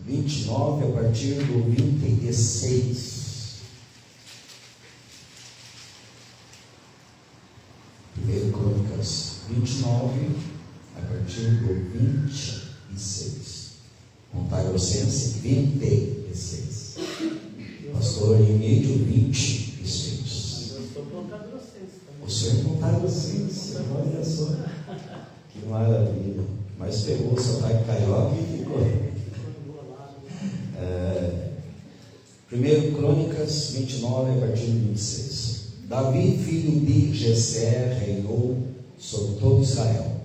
29, a partir do 26. 1 Crônicas 29, a partir do 26. Contar-Grossense 26. Pastor Emílio 26. Eu sou Contar-Grossense também. O senhor é Contar-Grossense. Olha só. Que maravilha. Mas pegou o sotaque carioca e ficou. 1 Crônicas 29, a partir do 26. Davi, filho de Jessé, reinou sobre todo Israel.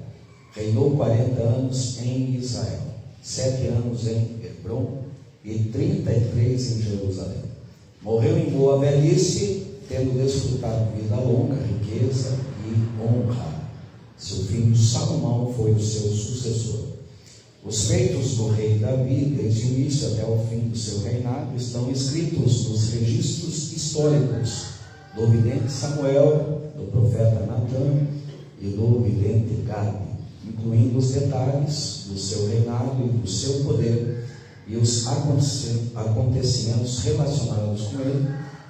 Reinou 40 anos em Israel, 7 anos em Hebrom e 33 em Jerusalém. Morreu em boa velhice, tendo desfrutado vida longa, riqueza e honra. Seu filho Salomão foi o seu sucessor. Os feitos do rei Davi, desde o início até o fim do seu reinado, estão escritos nos registros históricos do vidente Samuel, do profeta Natan e do vidente Gabe, incluindo os detalhes do seu reinado e do seu poder e os acontecimentos relacionados com ele,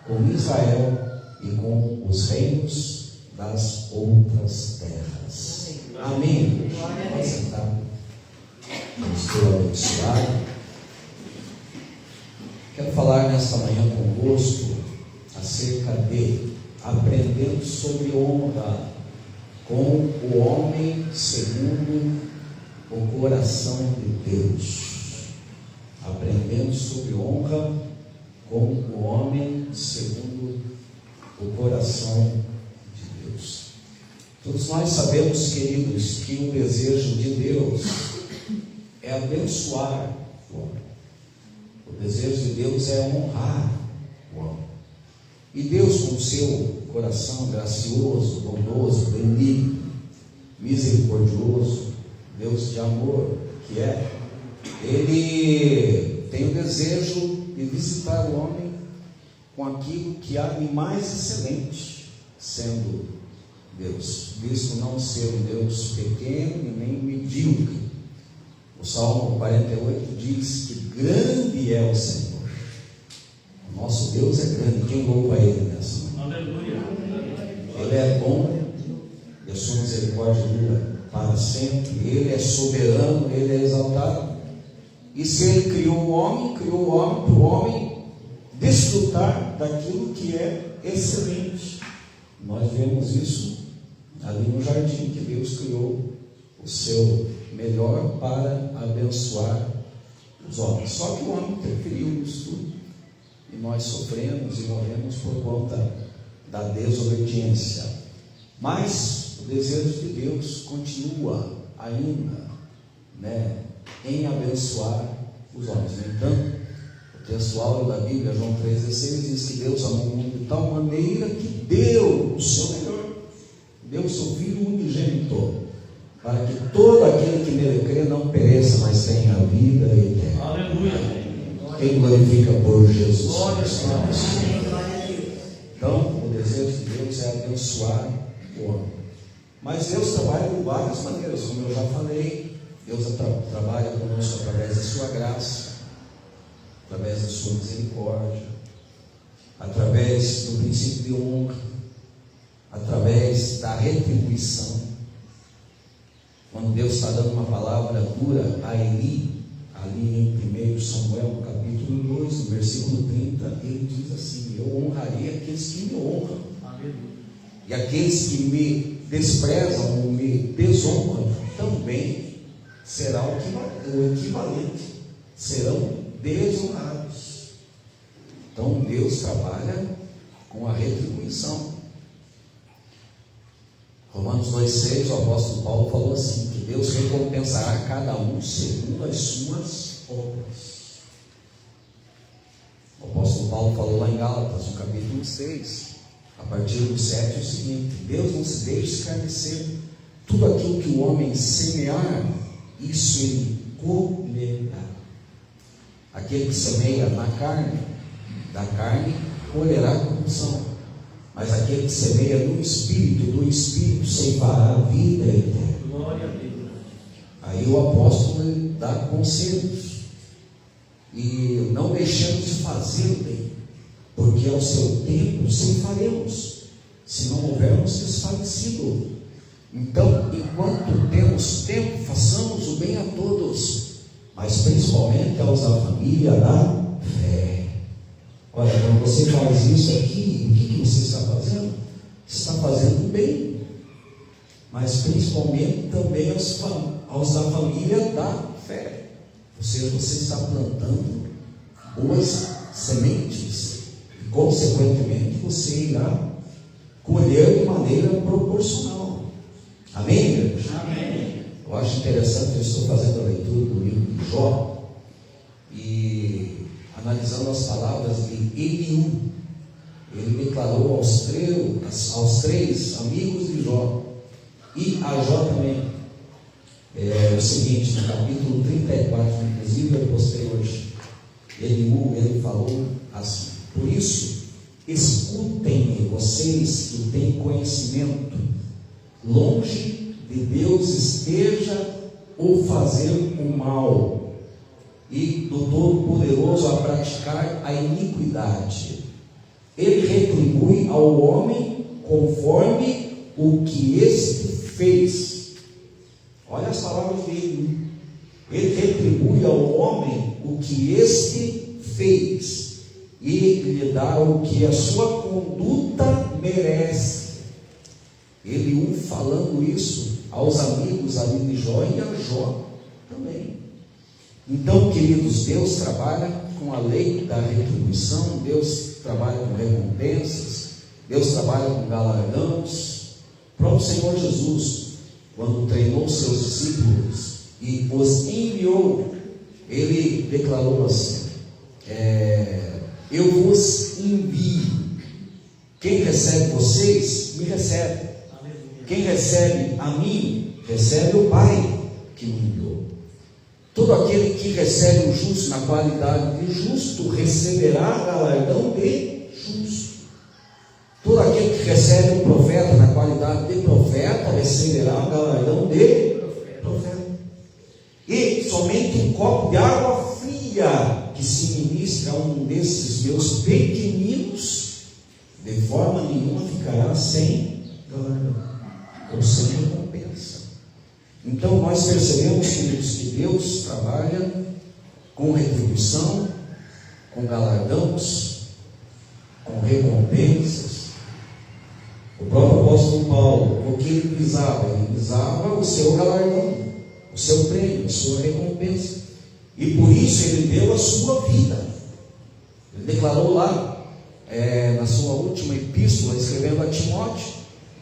com Israel e com os reinos das outras terras. Amém. Pode sentar. Vamos ter abençoado. Quero falar nesta manhã convosco acerca de aprendendo sobre honra com o homem segundo o coração de Deus. Aprendendo sobre honra com o homem segundo o coração de Deus. Todos nós sabemos, queridos, que o desejo de Deus é abençoar o homem. O desejo de Deus é honrar o homem. E Deus, com o seu coração gracioso, bondoso, benigno, misericordioso, Deus de amor que é, Ele tem o desejo de visitar o homem com aquilo que há de mais excelente, sendo Deus, visto não ser um Deus pequeno e nem medíocre. O Salmo 48 diz que grande é o Senhor. O nosso Deus é grande. Quem louva Ele nessa manhã? Aleluia. Ele é bom e a sua misericórdia dura para sempre. Ele é soberano, Ele é exaltado. E se Ele criou o homem para o homem desfrutar daquilo que é excelente. Nós vemos isso ali no jardim, que Deus criou o seu melhor para abençoar os homens. Só que o homem interferiu nisso tudo e nós sofremos e morremos por conta da desobediência. Mas o desejo de Deus continua ainda, em abençoar os homens. No entanto, o texto áureo da Bíblia, João 3,16, diz que Deus amou o mundo de tal maneira que deu o seu melhor, deu o seu Filho unigênito, para que todo aquele que nele crê não pereça, mas tenha a vida eterna. Aleluia. Quem glorifica por Jesus Cristo. Então, o desejo de Deus é abençoar o homem. Mas Deus trabalha de várias maneiras, como eu já falei. Deus trabalha conosco através da sua graça, através da sua misericórdia, através do princípio de honra, através da retribuição. Quando Deus está dando uma palavra dura a Eli, ali em 1 Samuel, no capítulo 2, no versículo 30, ele diz assim: eu honrarei aqueles que me honram. Aleluia. E aqueles que me desprezam ou me desonram também será o equivalente, serão desonrados. Então Deus trabalha com a retribuição. Romanos 2,6, o apóstolo Paulo falou assim, que Deus recompensará cada um segundo as suas obras. O apóstolo Paulo falou lá em Gálatas, no capítulo 6, a partir do 7, o seguinte: Deus não se deixa escarnecer, tudo aquilo que o homem semear, isso ele colherá. Aquele que semeia na carne, da carne colherá corrupção. Mas aquele que semeia no Espírito, do Espírito ceifará a vida eterna. Glória a Deus. Aí o apóstolo dá conselhos. e não deixemos de fazer o bem, porque ao seu tempo faremos, se não houvermos desfalecido. Então, enquanto temos tempo, façamos o bem a todos, mas principalmente aos da família da fé. Olha, quando você faz isso aqui, o que você está fazendo? Está fazendo bem, mas principalmente também aos da família da fé. Ou seja, você está plantando boas sementes e, consequentemente, você irá colher de maneira proporcional. Amém, igreja? Amém. Eu acho interessante, eu estou fazendo a leitura do livro de Jó e analisando as palavras de Eliú. Ele declarou aos três amigos de Jó e a Jó também o seguinte, no capítulo 34, inclusive eu postei hoje, ele falou assim: por isso, escutem vocês que têm conhecimento, longe de Deus esteja o fazer o mal, e do Todo-Poderoso a praticar a iniquidade. Ele retribui ao homem conforme o que este fez. Olha as palavras dele. Ele retribui ao homem o que este fez, e lhe dá o que a sua conduta merece. Ele falando isso aos amigos ali de Jó e a Jó também. Então, queridos, Deus trabalha com a lei da retribuição, Deus trabalha com recompensas, Deus trabalha com galardões. O próprio Senhor Jesus, quando treinou seus discípulos e os enviou, ele declarou assim: eu vos envio. Quem recebe vocês, me recebe. Quem recebe a mim, recebe o Pai que me enviou. Todo aquele que recebe o justo na qualidade de justo, receberá galardão de justo. Todo aquele que recebe o profeta na qualidade de profeta, receberá galardão de profeta. E somente um copo de água fria que se ministra a um desses meus pequeninos, de forma nenhuma ficará sem galardão, ou sem recompensa. Então nós percebemos, queridos, que Deus trabalha com retribuição, com galardões, com recompensas. O próprio apóstolo Paulo, o que ele visava? Ele visava o seu galardão, o seu prêmio, a sua recompensa. E por isso ele deu a sua vida. Ele declarou lá, na sua última epístola, escrevendo a Timóteo,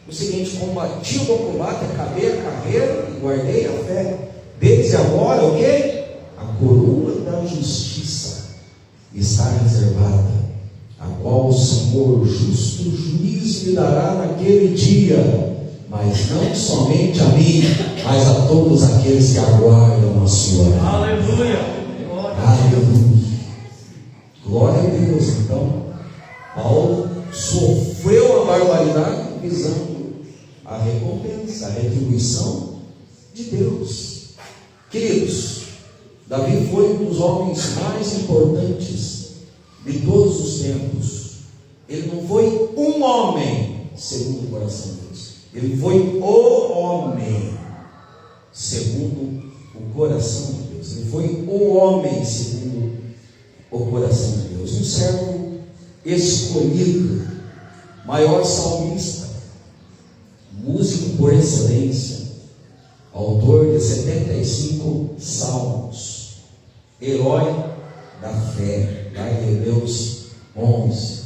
o seguinte: combati o bom combate, acabei a carreira e guardei a fé. Desde agora, o quê? A coroa da justiça está reservada, a qual o Senhor, justo juiz, me dará naquele dia, mas não somente a mim, mas a todos aqueles que aguardam a sua vida. Aleluia! Aleluia! Glória a Deus. Então, Paulo sofreu a barbaridade visando a recompensa, a retribuição de Deus. Queridos, Davi foi um dos homens mais importantes de todos os tempos. Ele não foi um homem segundo o coração de Deus, ele foi o homem segundo o coração de Deus. Ele foi o homem segundo o coração de Deus, um servo escolhido, maior salmista, músico por excelência, autor de 75 salmos, herói da fé, lá em Hebreus 11,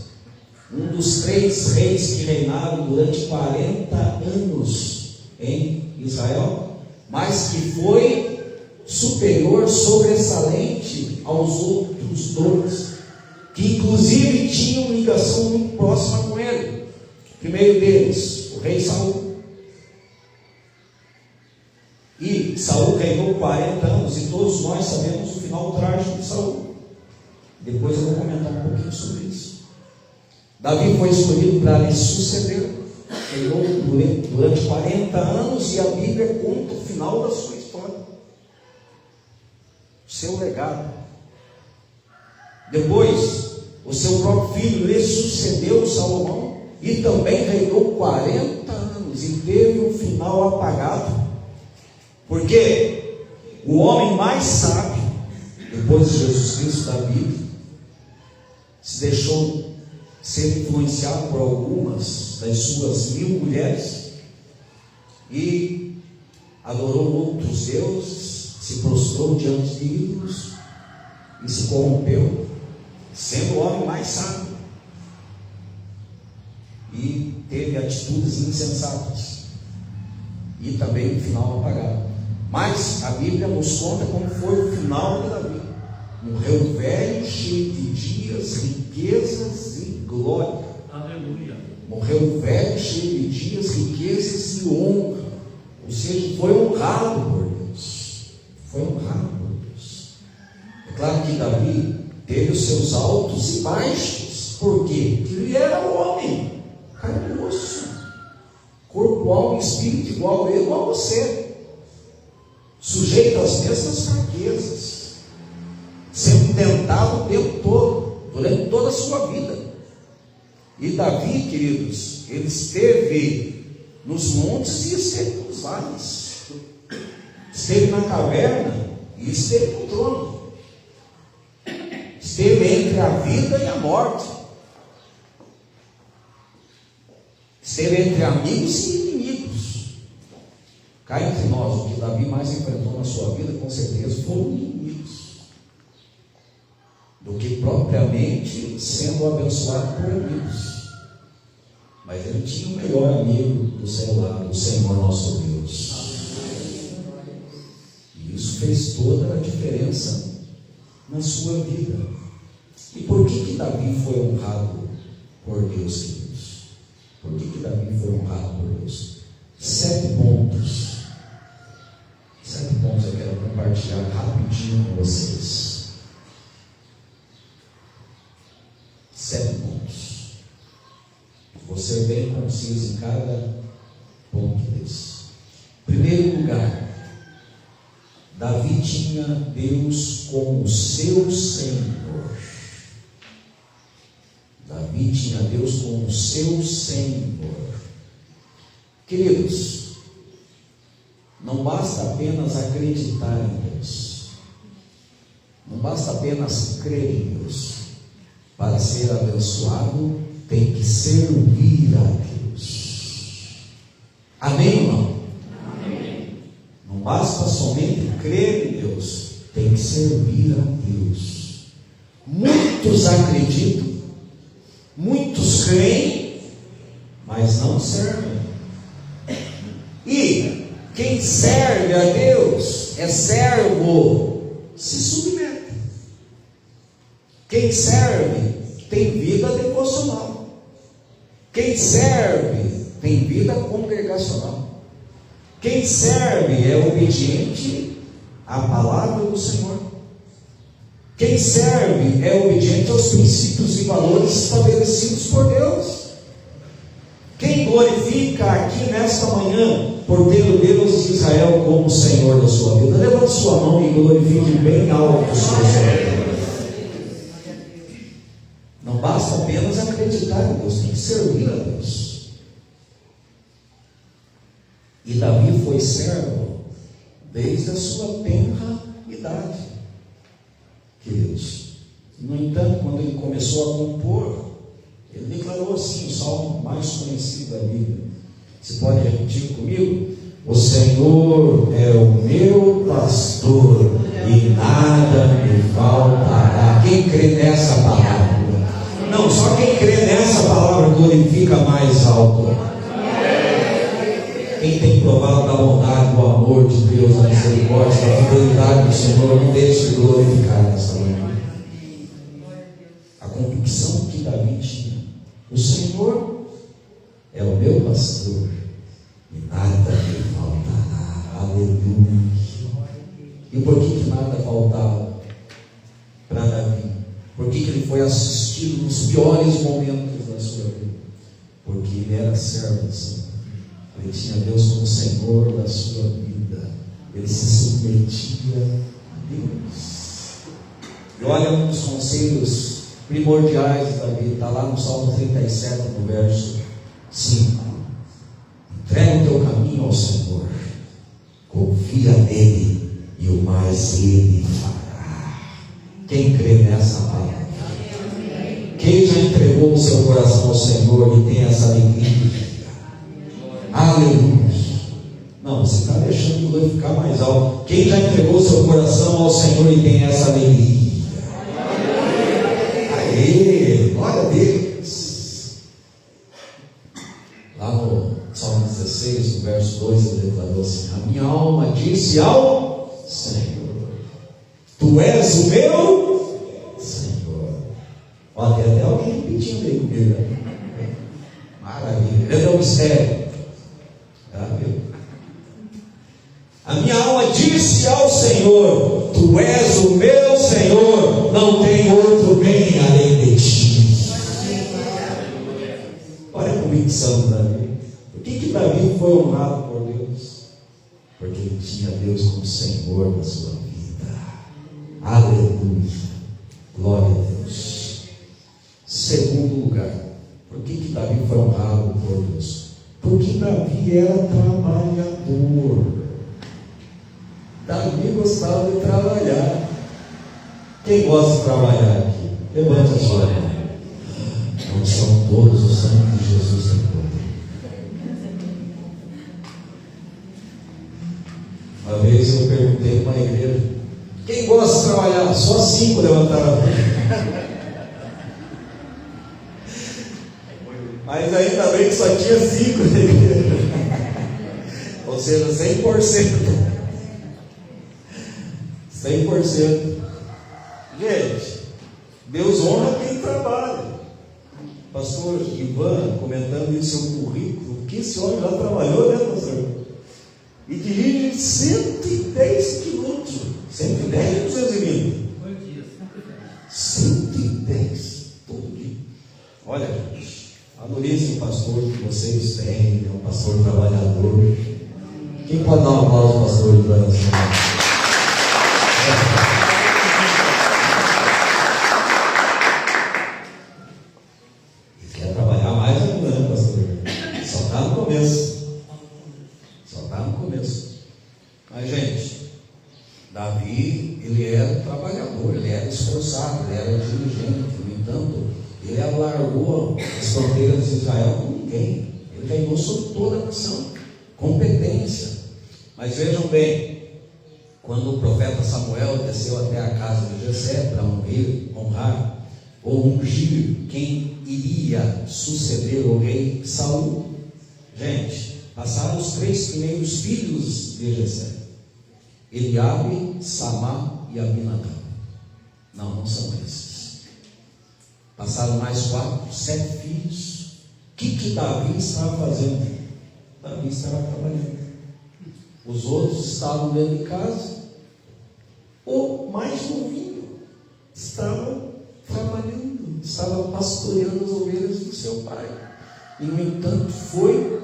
um dos 3 reis que reinaram durante 40 anos em Israel, mas que foi superior, sobressalente aos outros 2, que inclusive tinham ligação muito próxima com ele. O primeiro deles, o rei Saul. E Saul reinou 40 anos, e todos nós sabemos o final trágico de Saul. Depois eu vou comentar um pouquinho sobre isso. Davi foi escolhido para lhe suceder, reinou durante 40 anos, e a Bíblia conta o final da sua história, o seu legado. Depois, o seu próprio filho lhe sucedeu, Salomão, e também reinou 40 anos e teve um final apagado. Porque o homem mais sábio, depois de Jesus Cristo da Bíblia, se deixou ser influenciado por algumas das suas 1000 mulheres e adorou outros deuses, se prostrou diante de ídolos e se corrompeu, sendo o homem mais sábio, e teve atitudes insensatas e também um final apagado. Mas a Bíblia nos conta como foi o final de Davi. Morreu velho, cheio de dias, riquezas e glória. Aleluia. Morreu velho, cheio de dias, riquezas e honra. Ou seja, foi honrado por Deus. Foi honrado por Deus. É claro que Davi teve os seus altos e baixos. Por quê? Porque ele era homem, carne e osso, corpo, alma e espírito igual a ele, igual a você, sujeito às mesmas fraquezas, sendo tentado o tempo todo, durante toda a sua vida. E Davi, queridos, ele esteve nos montes e esteve nos vales, esteve na caverna e esteve no trono, esteve entre a vida e a morte, esteve entre amigos e inimigos. Cá entre nós, o que Davi mais enfrentou na sua vida, com certeza, foram inimigos, do que propriamente sendo abençoado por amigos. Mas ele tinha o melhor amigo do seu lado, o Senhor nosso Deus. E isso fez toda a diferença na sua vida. E por que Davi foi honrado por Deus, queridos? Por que Davi foi honrado por Deus? 7 pontos. 7 pontos eu quero compartilhar rapidinho com vocês. 7 pontos. Vou ser bem conciso em cada ponto desse. Em primeiro lugar, Davi tinha Deus como seu Senhor. Davi tinha Deus como seu Senhor. Queridos, não basta apenas acreditar em Deus, não basta apenas crer em Deus. Para ser abençoado, tem que servir a Deus. Amém ou não? Amém. Não basta somente crer em Deus, tem que servir a Deus. Muitos acreditam, muitos creem, mas não servem. E quem serve a Deus é servo, se submete. Quem serve tem vida devocional. Quem serve tem vida congregacional. Quem serve é obediente à palavra do Senhor. Quem serve é obediente aos princípios e valores estabelecidos por Deus. Quem glorifica aqui nesta manhã por ter o Deus de Israel como Senhor da sua vida, levante sua mão e glorifique bem alto o Senhor. Não basta apenas acreditar em Deus, tem que servir a Deus. E Davi foi servo desde a sua tenra idade, queridos. No entanto, quando ele começou a compor, ele declarou assim, o salmo mais conhecido da Bíblia. Você pode repetir comigo? O Senhor é o meu pastor e nada me faltará. Quem crê nessa palavra? Não, só quem crê nessa palavra glorifica mais alto. Quem tem provado da bondade, do amor de Deus, da misericórdia, da fidelidade do Senhor, não deixe de glorificar nessa manhã. A convicção que Davi tinha: o Senhor é o meu pastor e nada me faltará. Aleluia. E por que nada faltava para Davi? Por que ele foi assistido nos piores momentos da sua vida? Porque ele era servo do Senhor. Ele tinha Deus como Senhor da sua vida. Ele se submetia a Deus. E olha, um dos conselhos primordiais de Davi, está lá no Salmo 37, no verso 5. Entrega o teu caminho ao Senhor, confia nele e o mais ele fará. Quem crê nessa palavra? Quem já entregou o seu coração ao Senhor e tem essa alegria? Aleluia. Não, você está deixando o glória ficar mais alto. Quem já entregou o seu coração ao Senhor e tem essa alegria? Aê, glória a Deus. Lá no Salmo 16, no verso 2, ele declarou assim: a minha alma disse ao Senhor, tu és o meu Senhor. Ó, tem até alguém repetindo aí comigo, né? Maravilha, grande é o mistério. A minha alma disse ao Senhor, tu és o meu Senhor, não tem outro bem além de ti. Olha a convicção de Davi. Por que Davi foi honrado por Deus? Porque ele tinha Deus como Senhor da sua vida. Aleluia, glória a Deus. Segundo lugar, por que Davi foi honrado por Deus? Porque Davi era trabalhador. Davi gostava de trabalhar. Quem gosta de trabalhar aqui? Levante a sua mão. Não são todos os santos de Jesus tem poder. Uma vez eu perguntei numa igreja: quem gosta de trabalhar? Só 5 levantaram a mão. Mas ainda bem que só tinha 5 na igreja. Ou seja, 100%. 100%. Gente, Deus honra quem trabalha. Pastor Ivan comentando em seu currículo que esse homem já trabalhou, né, pastor? E dirige 110 quilômetros. 110 ou 220? 110 todo dia. Olha, gente, valorizem o pastor que vocês têm, é um pastor trabalhador. Quem pode dar um aplauso ao pastor Ivan? Ele quer trabalhar mais ainda, né, pastor? Só está no começo. Só está no começo. Mas, gente, Davi, ele era trabalhador, ele era esforçado, ele era diligente. No entanto, ele alargou as fronteiras de Israel com ninguém. Ele ganhou sobre toda a nação. Competência. Mas vejam bem, quando o profeta Samuel desceu até a casa de Jessé para honrar ou ungir quem iria suceder o rei Saul, gente, passaram os 3 primeiros filhos de Jessé: Eliabe, Samá e Abinadab. Não são esses. Passaram mais 7 filhos. O que Davi estava fazendo? Davi estava trabalhando. Os outros estavam dentro de casa. O mais novinho estava trabalhando, estava pastoreando as ovelhas do seu pai. E, no entanto, foi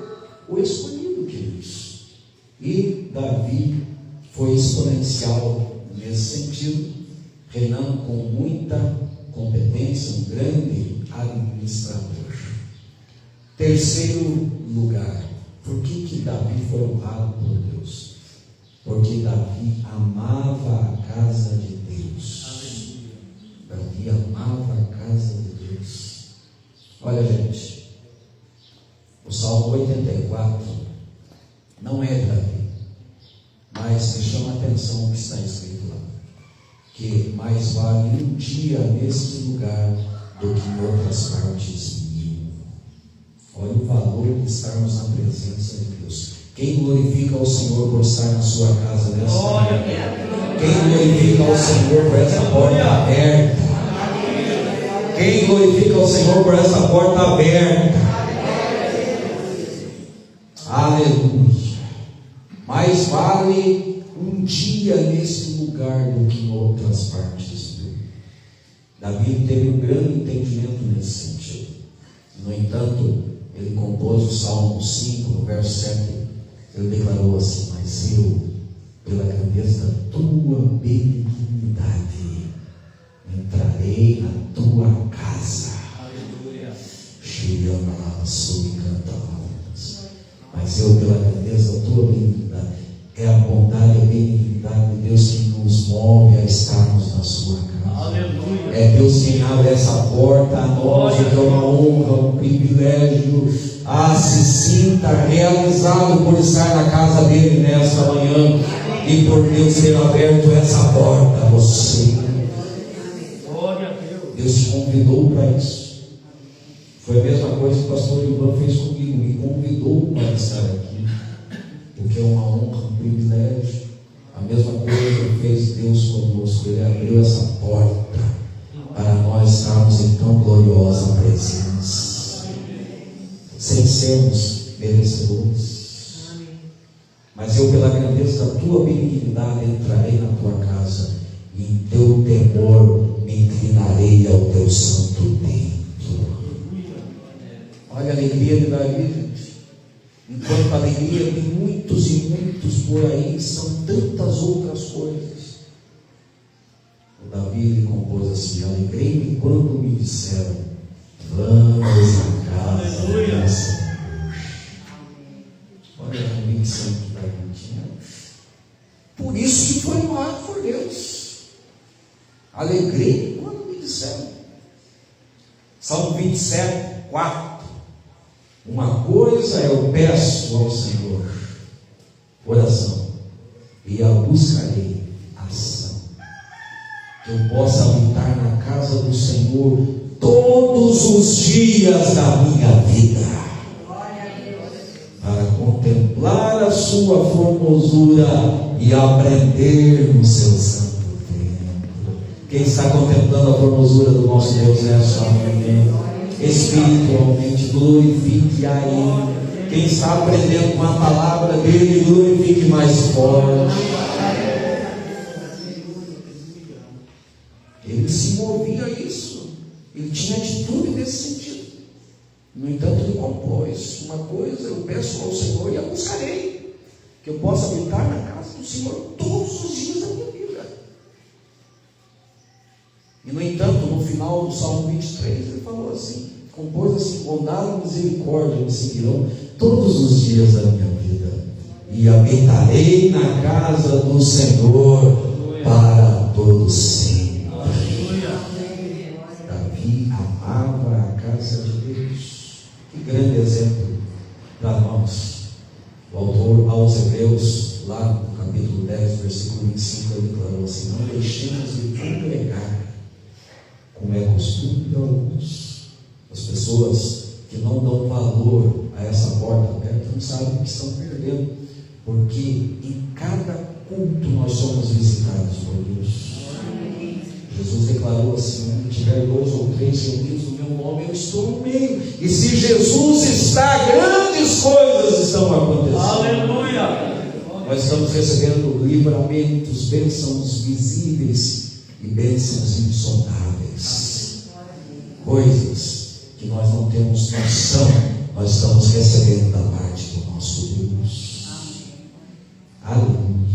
o escolhido, queridos. E Davi foi exponencial nesse sentido, reinando com muita competência, um grande administrador. Terceiro lugar, por que Davi foi honrado por Deus? Porque Davi amava a casa de Deus. Davi amava a casa de Deus. Olha, gente, o Salmo 84 não é de Davi, mas me chama a atenção o que está escrito lá: que mais vale um dia neste lugar do que em outras partes 1000. Olha o valor de estarmos na presença de Deus. Quem glorifica ao Senhor por estar na sua casa nesta manhã? Quem glorifica ao Senhor por essa porta aberta? Quem glorifica ao Senhor por essa porta aberta? Aleluia. Mais vale um dia nesse lugar do que em outras partes. Davi teve um grande entendimento nesse sentido. No entanto, ele compôs o Salmo 5, no verso 7. Ele declarou assim: mas eu, pela grandeza da tua benignidade, entrarei na tua casa. Aleluia. Chegando lá, sou encantado. Mas eu, pela grandeza da tua benignidade, é a bondade e a benignidade de Deus que nos move a estarmos na sua casa. Aleluia. É Deus quem abre essa porta a nós, que é uma honra, um privilégio. Se sinta realizado por estar na casa dele nesta manhã e por Deus ter aberto essa porta a você. Glória a Deus. Deus te convidou para isso. Foi a mesma coisa que o pastor Ivan fez comigo, me convidou para estar aqui, porque é uma honra, um privilégio. A mesma coisa que fez Deus conosco, Ele abriu essa porta para nós estarmos em tão gloriosa presença, sem sermos merecedores. Mas eu, pela grandeza da tua benignidade, entrarei na tua casa e em teu temor me inclinarei ao teu santo templo. Olha a alegria de Davi, gente. Enquanto a alegria de muitos e muitos por aí são tantas outras coisas. O Davi, ele compôs assim: alegrei-me quando me disseram, vamos à casa do Senhor. Olha a convicção que Davi tinha. Por isso que foi amado por Deus. Alegrei-me quando me disseram. Salmo 27, 4. Uma coisa eu peço ao Senhor, oração, e a buscarei, ação, que eu possa habitar na casa do Senhor todos os dias da minha vida, para contemplar a sua formosura e aprender no seu santo templo. Quem está contemplando a formosura do nosso Deus nessa manhã? Espiritualmente, glorifique a Ele. Quem está aprendendo com a palavra dele, glorifique mais forte. Ele se movia a isso. Ele tinha atitude nesse sentido. No entanto, ele compôs: uma coisa eu peço ao Senhor e a buscarei, que eu possa habitar na casa do Senhor todos os dias da minha vida. E no entanto, no final do Salmo 23, ele falou assim, compôs assim: bondade e misericórdia me seguirão todos os dias da minha vida, e habitarei na casa do Senhor para todo sempre. Davi amava a casa de Deus. Que grande exemplo para nós. O autor aos Hebreus, lá no capítulo 10, versículo 25, ele declarou assim: não deixemos de congregar, como é costume de alguns. As pessoas que não dão valor a essa porta aberta não sabem o que estão perdendo, porque em cada culto nós somos visitados por Deus. Jesus declarou assim: onde tiver 2 ou 3 reunidos no meu nome, eu estou no meio. E se Jesus está, grandes coisas estão acontecendo. Aleluia! Nós estamos recebendo livramentos, bênçãos visíveis e bênçãos insondáveis, coisas que nós não temos noção, nós estamos recebendo da parte do nosso Deus. Aleluia,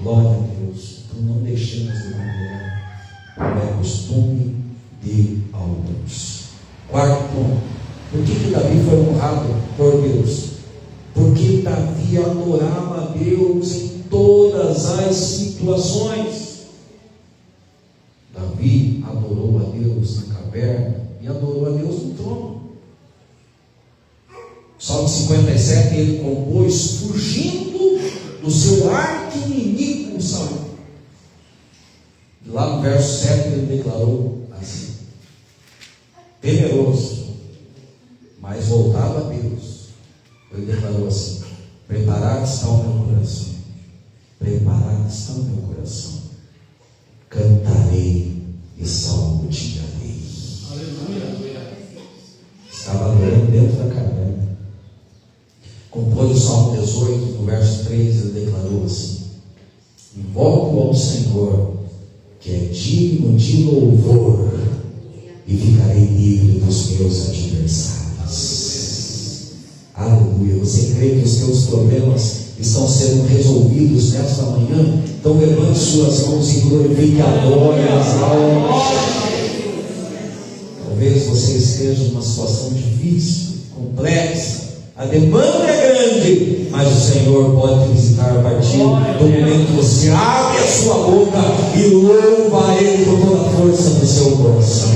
glória a Deus. Então não deixemos de congregar, como é costume de alguns. Quarto ponto: por que Davi foi honrado por Deus? Porque Davi adorava a Deus em todas as situações. Davi adorou a Deus na caverna e adorou a Deus no trono. Salmo 57, ele compôs fugindo do seu arqui-inimigo Saul. E lá no verso 7 ele declarou assim: temeroso, mas voltado a Deus, ele declarou assim: preparado está o meu coração, preparado está o meu coração, cantarei e salmodiarei. Aleluia! Estava adorando dentro da caverna. Compôs o Salmo 18, no verso 3, ele declarou assim: invoco ao Senhor, que é digno de louvor, e ficarei livre dos meus adversários. Aleluia! Você crê que os teus problemas estão sendo resolvidos nesta manhã. Então levante suas mãos e glorifique, adore, exalte. Talvez você esteja numa situação difícil, complexa, a demanda é grande, mas o Senhor pode te visitar a partir do momento que você abre a sua boca e louva a Ele com toda a força do seu coração.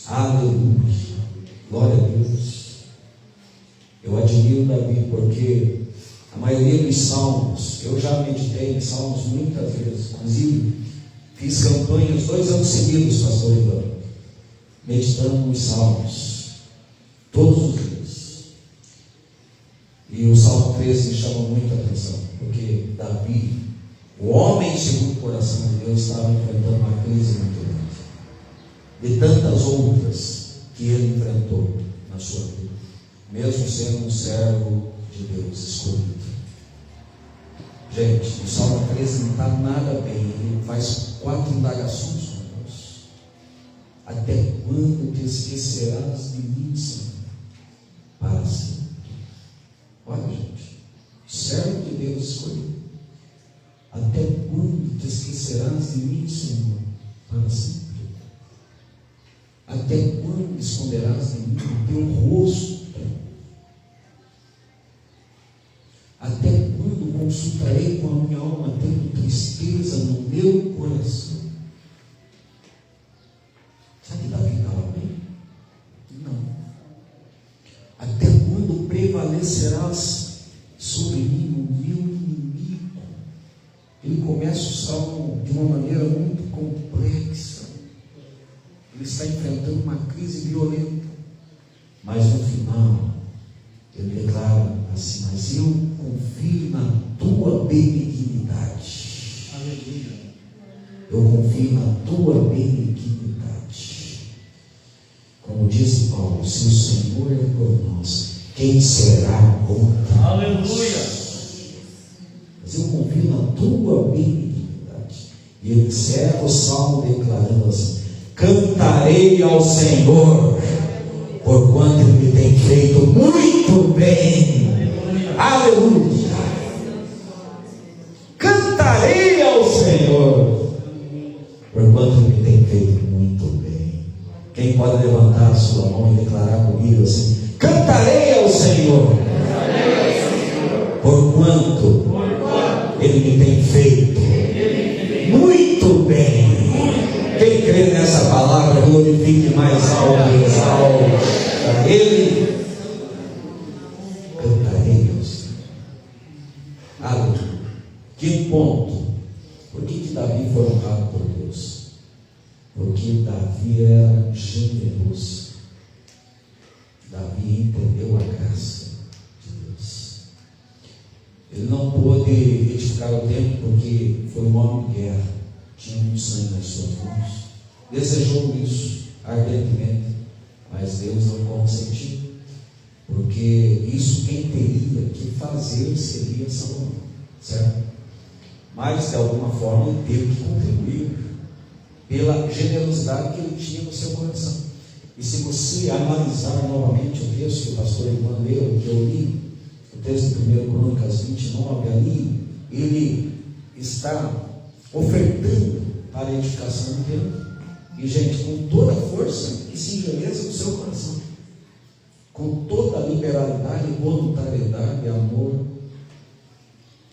Aleluia, glória a Deus. Eu admiro Davi porque a maioria dos salmos, eu já meditei em salmos muitas vezes, inclusive fiz campanhas 2 anos seguidos, pastor Ivan, meditando nos salmos todos os dias. E o Salmo 13 me chama muita atenção, porque Davi, o homem segundo o coração de Deus, estava enfrentando uma crise muito grande, de tantas outras que ele enfrentou na sua vida, mesmo sendo um servo de Deus escolhido. Gente, o Salmo 13 não está nada bem, ele faz 4 indagações com Deus. Até quando te esquecerás de mim, Senhor? Para sempre. Olha, gente, servo de Deus escolhido. Até quando te esquecerás de mim, Senhor? Para sempre. Até quando esconderás de mim o teu rosto? Até quando consultarei com a minha alma, tendo tristeza no meu coração? Sabe que Davi estava bem? Não. Até quando prevalecerás sobre mim o meu inimigo? Ele começa o salmo de uma maneira muito complexa. Ele está enfrentando uma crise violenta, mas no final ele declara assim: mas eu confio na tua benignidade. Aleluia. Eu confio na tua benignidade. Como disse Paulo, se o Senhor é por nós, quem será contra nós? Aleluia. Mas eu confio na tua benignidade. E ele encerra o salmo declarando assim: cantarei ao Senhor, porquanto ele me tem feito muito bem. Aleluia. Cantarei ao Senhor, porquanto ele me tem feito muito bem. Quem pode levantar a sua mão e declarar comigo assim: cantarei ao Senhor, porquanto ele me tem feito muito bem. Quem crê nessa palavra, glorifique mais alto e exalta a Ele. Cantarei ao Senhor. Aleluia. Quinto ponto: por que Davi foi honrado por Deus? Porque Davi era generoso. Davi entendeu a graça de Deus. Ele não pôde edificar o templo porque foi um homem de guerra, tinha muito sangue nas suas mãos, desejou isso ardentemente, mas Deus não consentiu, porque isso quem teria que fazer seria Salomão, certo? Mas de alguma forma ele teve que contribuir pela generosidade que ele tinha no seu coração. E se você analisar novamente o texto que o pastor Ivan leu, que eu li, o texto de 1 Crônicas 29, ali ele está ofertando para a edificação do templo. E gente, com toda a força e singeleza do seu coração, com toda a liberalidade, voluntariedade e amor,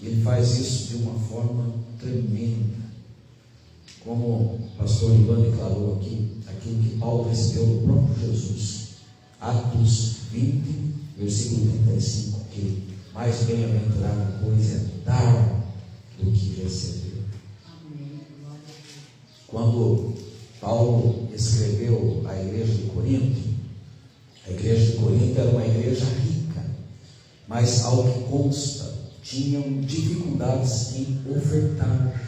ele faz isso de uma forma tremenda. Como o pastor Ivan declarou aqui, aquilo que Paulo recebeu do próprio Jesus, Atos 20, versículo 35, que mais bem-aventurada coisa é dar do que receber. Quando Paulo escreveu a igreja de Corinto, a igreja de Corinto era uma igreja rica, mas ao que consta, tinham dificuldades em ofertar.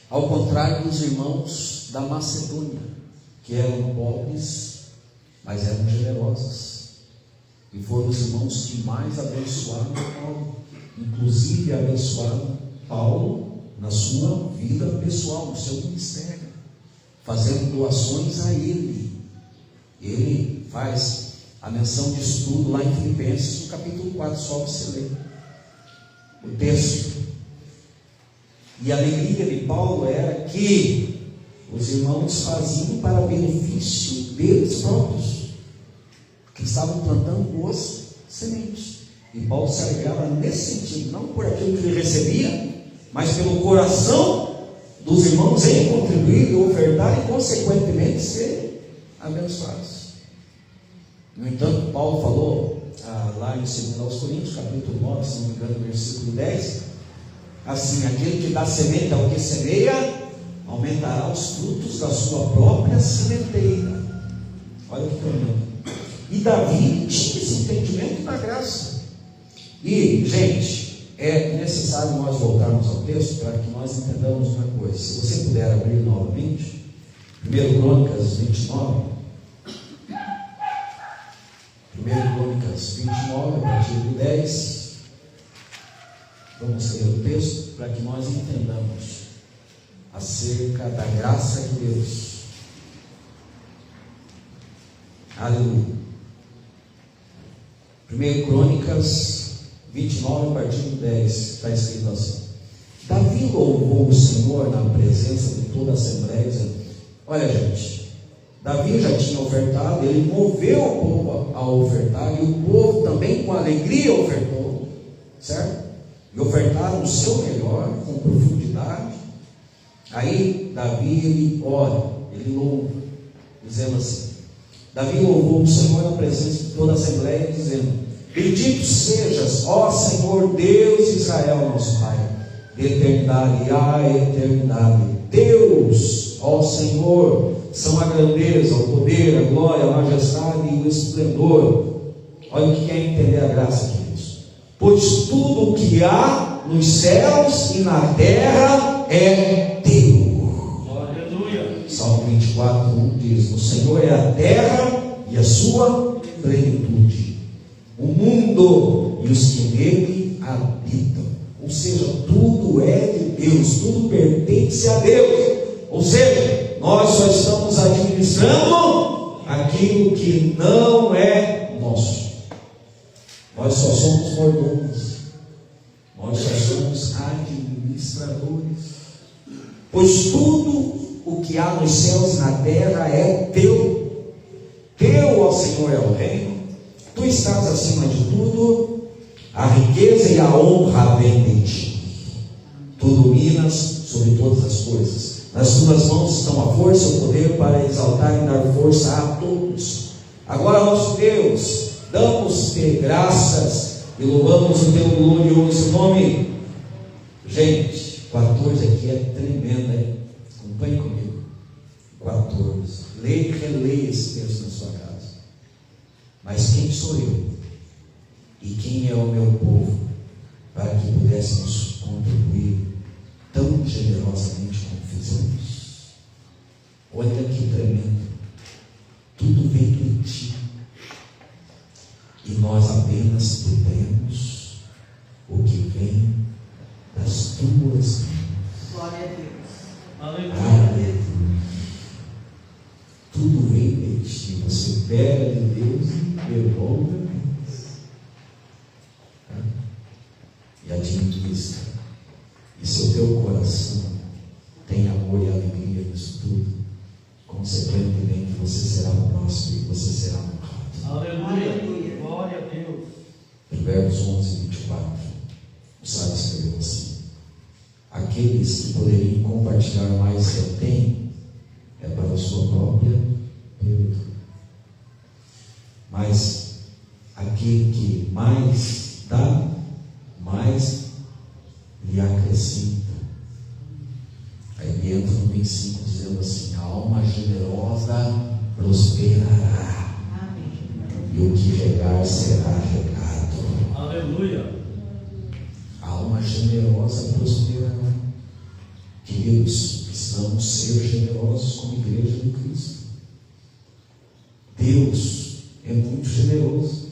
Ao contrário dos irmãos da Macedônia, que eram pobres, mas eram generosos. E foram os irmãos que mais abençoaram Paulo. Inclusive abençoaram Paulo na sua vida pessoal, no seu ministério, fazendo doações a ele. Ele faz a menção de estudo lá em Filipenses, no capítulo 4, só você ler o texto. E a alegria de Paulo era que os irmãos faziam para benefício deles próprios, que estavam plantando boas sementes. E Paulo se alegrava nesse sentido, não por aquilo que ele recebia, mas pelo coração dos irmãos em contribuir e ofertar e consequentemente ser abençoados. No entanto, Paulo falou lá em 2 Coríntios, capítulo 9, se não me engano, versículo 10, assim: aquele que dá semente ao que semeia, aumentará os frutos da sua própria sementeira. Olha que tremendo. E Davi tinha esse entendimento da graça. E, gente, é necessário nós voltarmos ao texto para que nós entendamos uma coisa. Se você puder abrir novamente 1 Crônicas 29, 1 Crônicas 29, a partir do 10, vamos ler o texto para que nós entendamos acerca da graça de Deus. Aleluia. 1 Crônicas 29, a partir do 10, está escrito assim: Davi louvou o Senhor na presença de toda a Assembleia, dizendo: olha, gente, Davi já tinha ofertado, ele moveu o povo a ofertar, e o povo também com alegria ofertou, certo? E ofertaram o seu melhor, com profundidade. Aí Davi, ele ora, ele louva, dizendo assim: Davi louvou o Senhor na presença de toda a Assembleia, dizendo: bendito sejas, ó Senhor Deus de Israel, nosso Pai, de eternidade a eternidade. Deus, ó Senhor, são a grandeza, o poder, a glória, a majestade e o esplendor. Olha o que quer entender a graça de Deus. Pois tudo o que há nos céus e na terra é teu. Aleluia. Salmo 24, 1 diz: o Senhor é a terra e a sua plenitude, o mundo e os que nele habitam. Ou seja, tudo é de Deus, tudo pertence a Deus. Ou seja, nós só estamos administrando aquilo que não é nosso. Nós só somos mordomos, nós só somos administradores. Pois tudo o que há nos céus e na terra é teu. Teu, ó Senhor, é o reino. Tu estás acima de tudo, a riqueza e a honra vêm de ti. Tu dominas sobre todas as coisas. Nas tuas mãos estão a força e o poder para exaltar e dar força a todos. Agora, nosso Deus, damos-te graças e louvamos o teu glorioso nome. Gente, 14 aqui é tremenda, hein? Acompanhe comigo. 14. Leia e releia esse texto na sua casa. Mas quem sou eu? E quem é o meu povo para que pudéssemos contribuir tão generosamente como fizemos? Olha que tremendo. Tudo vem de ti. E nós apenas pedimos o que vem das tuas mãos. Glória a Deus. Aleluia. Aleluia. Tudo vem de ti. Você pega de Deus e devolve a Deus. E administra. E se o teu coração tem amor e alegria nisso tudo, consequentemente você será próspero e você será honrado. Aleluia. Glória a Deus. Provérbios 11, 24. O sábio escreveu assim: aqueles que poderiam compartilhar mais que eu tenho é para a sua própria perda. Mas aquele que mais dá, mais lhe acrescenta. Aí ele entra no 25 dizendo assim: a alma generosa prosperará. Amém. E o que regar será regado. Aleluia. A alma generosa prosperará. Queridos, precisamos ser generosos como igreja de Cristo. Deus é muito generoso.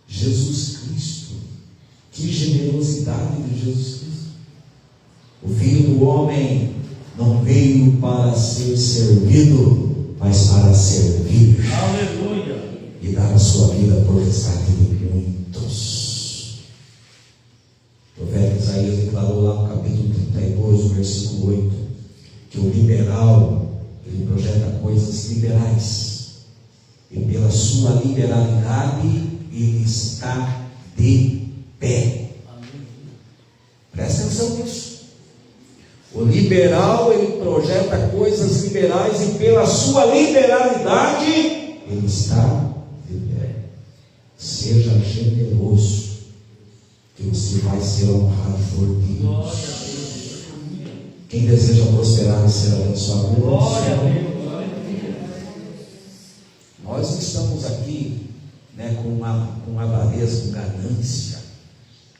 Jesus Cristo, que generosidade de Jesus Cristo. O Filho do Homem não veio para ser servido, mas para servir. Aleluia. e dar a sua vida por resgate de muitos. O profeta Isaías declarou lá no capítulo 32, versículo 8, que o liberal, ele projeta coisas liberais, e pela sua liberalidade ele está de pé. Presta atenção nisso. O liberal, ele projeta coisas liberais e pela sua liberalidade ele está de pé. Seja generoso, que você vai ser honrado por Deus. Quem deseja prosperar e ser abençoado, nós não estamos aqui, com avareza, com ganância,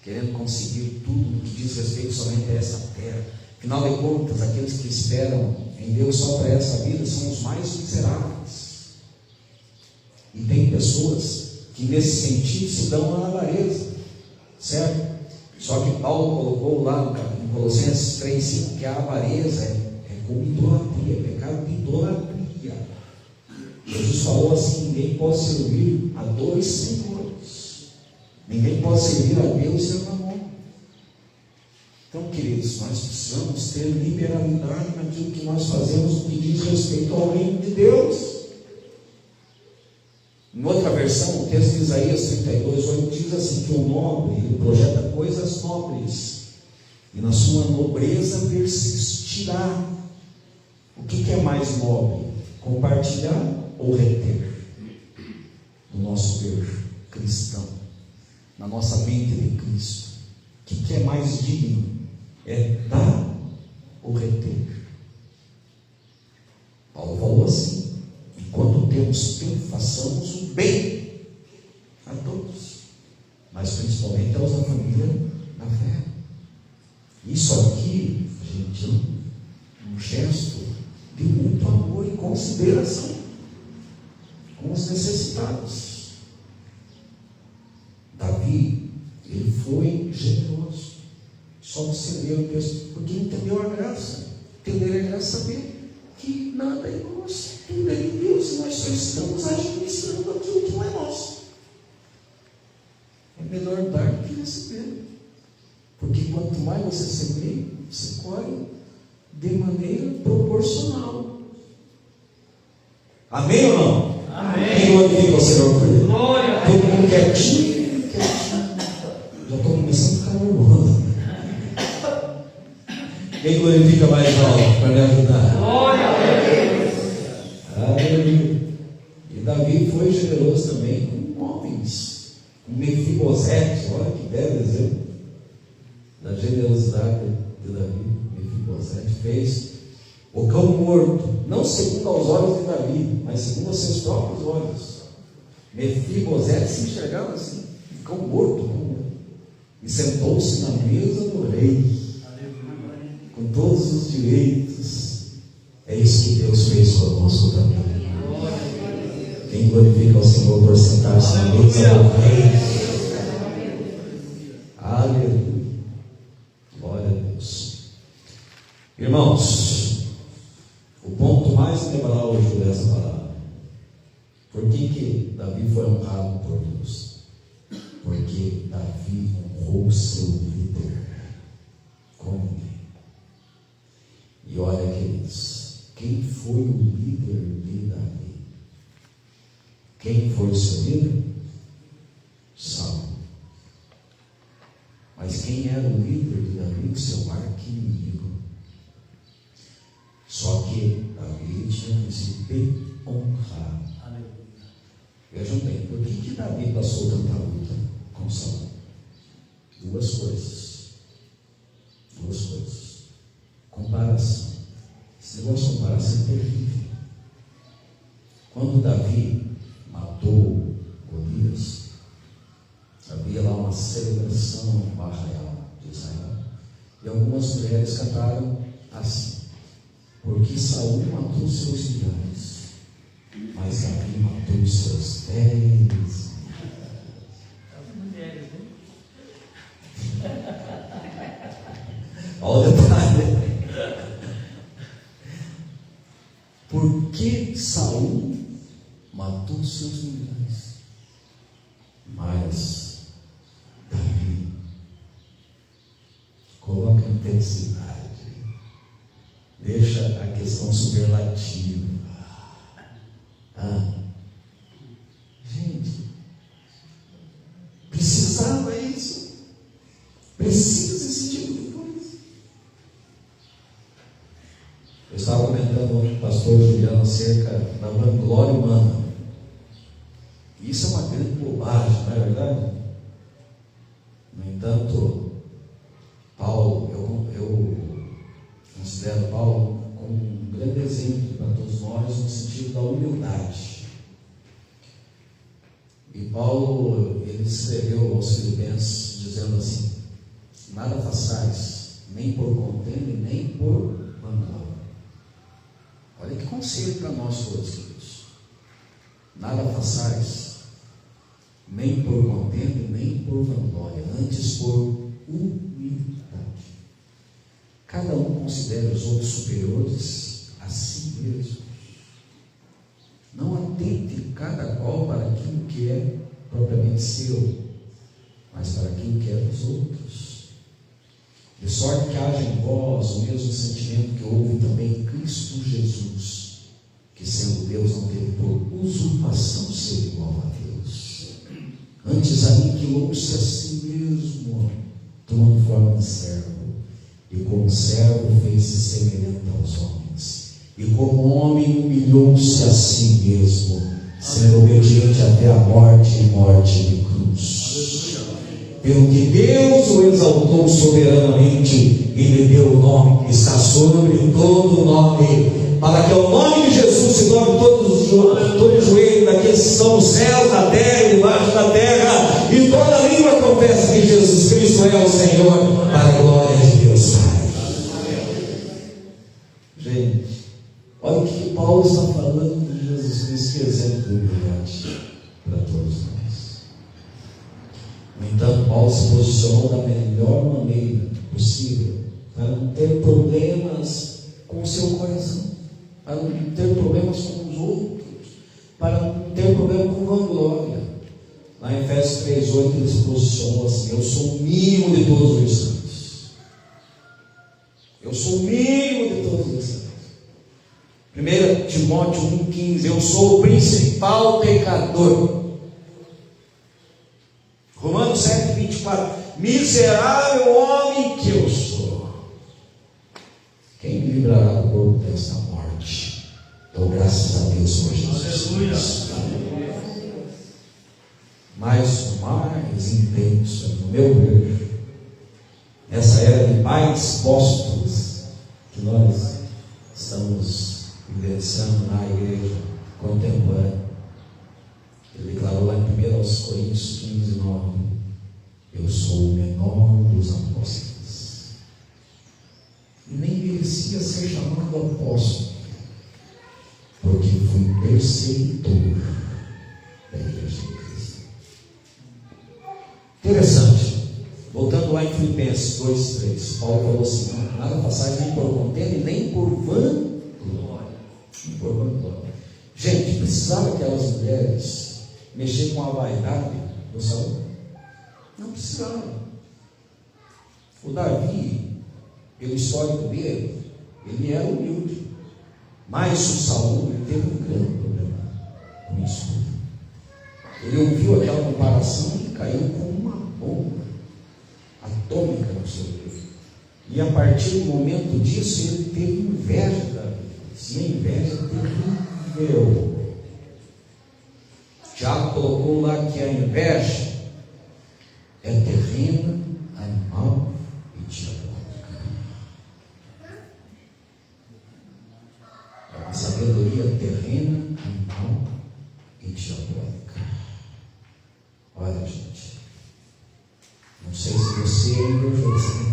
querendo conseguir tudo no que diz respeito somente a essa terra. Afinal de contas, aqueles que esperam em Deus só para essa vida são os mais miseráveis. E tem pessoas que nesse sentido se dão à avareza, certo? Só que Paulo colocou lá em Colossenses 3,5 que a avareza é como idolatria, é pecado de idolatria. Jesus falou assim: ninguém pode servir a dois senhores, ninguém pode servir a Deus e a Mamon. Então, queridos, nós precisamos ter liberalidade naquilo que nós fazemos no que diz respeito ao reino de Deus. Em outra versão, o texto de Isaías 32:8 diz assim: que o nobre, ele projeta coisas nobres, e na sua nobreza persistirá. O que é mais nobre? Compartilhar ou reter? No nosso ver cristão, na nossa mente de Cristo, o que é mais digno? É dar ou reter? Paulo falou assim: enquanto temos tempo, façamos o bem a todos, mas principalmente aos da família da fé. Isso aqui, gente, é um gesto de muito amor e consideração com os necessitados. Davi, ele foi generoso. Só você ler o texto, porque entendeu a graça. Entender a graça, saber que nada é nosso, tudo é de Deus, e nós só estamos administrando aquilo que não é nosso. É melhor dar do que receber, porque quanto mais você receber, você colhe de maneira proporcional. Amém ou não? Amém. Quem glorifica o Senhor por ele? Glória a Todo mundo quietinho. Já estou começando a ficar nervoso. Quem glorifica mais alto para me ajudar? Glória a Deus. Aleluia. E Davi foi generoso também com homens, com Mefibosete. Olha que belo exemplo da generosidade de Davi. Mefibosete fez o cão morto, não segundo aos olhos de Davi, mas segundo os seus próprios olhos. Mefibosete se enxergava assim, cão morto, e sentou-se na mesa do rei, com todos os direitos. É isso que Deus fez conosco também. Quem glorifica o Senhor por sentar-se na mesa do rei? Aleluia. Glória a Deus. Irmãos, o ponto mais nevrálgico dessa palavra: por que Davi foi honrado por Deus? Porque Davi honrou seu líder como ninguém. E olha, queridos, quem foi o líder de Davi? Quem foi o seu líder? Saul. Mas quem era o líder de Davi? Seu arqui-inimigo. Só que Davi tinha que se honrar. Vejam bem, por que Davi passou tanta luta com Saul? Duas coisas. Comparação. Esse negócio de comparação é terrível. Quando Davi matou Golias, havia lá uma celebração no arraial de Israel, e algumas mulheres cantaram assim: porque Saul matou seus milhares, mas Davi matou seus 10. Olha o detalhe. Por que Saul matou seus milhares? Mas Davi coloca intensidade, deixa a questão superlativa. Gente, precisava isso? Precisa esse tipo de coisa? Eu estava comentando ontem com o pastor Juliano acerca da vanglória humana. Isso é uma grande bobagem, não é verdade? No entanto, Paulo, eu considero Paulo como um grande exemplo para todos nós no sentido da humildade. E Paulo, ele escreveu aos Filipenses dizendo assim: nada façais, nem por contenda, nem por vanglória. Olha que conselho para nós todos, queridos. Nada façais, nem por contenda, nem por vanglória, antes por humildade. Cada um considera os outros superiores a si mesmo. Não atente cada qual para aquilo que é propriamente seu, mas para aquilo que é dos outros. De sorte que haja em vós o mesmo sentimento que houve também em Cristo Jesus, que sendo Deus não teve por usurpação ser igual a Deus. Antes aniquilou-se a si mesmo, tomando forma de servo, e como servo fez-se semelhante aos homens. E como homem humilhou-se a si mesmo, sendo obediente até a morte e morte de cruz. Pelo que Deus o exaltou soberanamente e lhe deu o nome que está sobre todo o nome, para que ao nome de Jesus se dobre todo joelho daqueles que estão nos céus, na terra e debaixo da terra, e toda língua confessa que Jesus Cristo é o Senhor, para a glória de Deus Pai. Gente, olha o que Paulo está falando de Jesus Cristo, que exemplo de humildade para todos nós. No entanto, Paulo se posicionou da melhor maneira possível para não ter problemas com o seu coração, para não ter problemas com os outros, para não ter problema com vanglória. Lá em Efésios 3:8 ele se posicionou assim: eu sou o mínimo de todos os santos. Eu sou o mínimo de todos os santos. 1 Timóteo 1,15: eu sou o principal pecador. Romanos 7,24: miserável homem que eu sou, quem me livrará do corpo desta morte? Dou graças a Deus por Jesus Cristo. Mas o mais intenso, no meu ver, essa era de pais póstulos que nós estamos vivenciando na igreja contemporânea. Ele declarou lá em 1 Coríntios 15:9: eu sou o menor dos apóstolos. E nem merecia ser chamado apóstolo, porque fui perseguidor da igreja de Cristo. Interessante. Voltando lá em Filipenses 2:3, Paulo falou assim: nada façais nem por contenda e nem por vanglória. Nem por vanglória. Gente, precisava aquelas mulheres mexer com a vaidade do Saul? Não precisava. O Davi, pelo histórico dele, ele era humilde, mas o Saul, ele teve um grande problema com isso. Ele ouviu aquela comparação e caiu como uma bomba atômica no seu Deus. E a partir do momento disso, ele teve inveja da vida. E a inveja é terrível. Tiago colocou lá que a inveja é terrena, animal e diabólica. É uma sabedoria terrena, animal e diabólica. Olha, gente, não sei se você é invejoso